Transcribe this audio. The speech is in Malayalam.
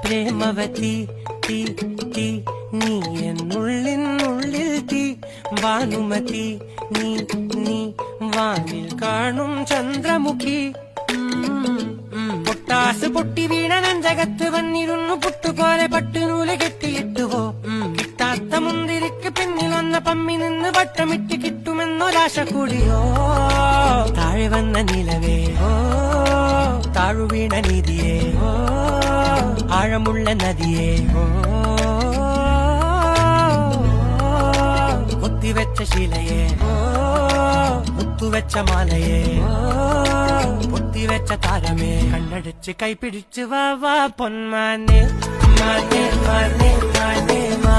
പ്രേമവതി തീ തീ നീ എന്നുള്ളിൽ തീ ഭാനുമതി നീ നീ വാനിൽ കാണും ചന്ദ്രമുഖി പൊട്ടാസ് പൊട്ടി വീണ നെഞ്ചകത്ത് വന്നിരുന്നു പുട്ടുപോലെ പട്ടുനൂല് കെട്ടിയിട്ടുവോ കിട്ടാത്ത മുന്തിരിക്ക് പിന്നിൽ വന്ന പമ്മി നിന്ന് വട്ടമിട്ട് കിട്ടുമെന്നൊരാശ കൂടിയോ താഴെ വന്ന നിലവേ ഓ താഴുവീണ നിധിയേ ഓ ആഴമുള്ള നദിയേ ഓ കൊത്തിവെച്ച ശിലയേ ഓ മുത്തുവെച്ച മാലയേ പൊത്തിവെച്ച താരമേ കണ്ണടച്ച് കൈപിടിച്ച് വാ വാ പൊന്മാനെ മാനേ മാനേ മാനേ മാ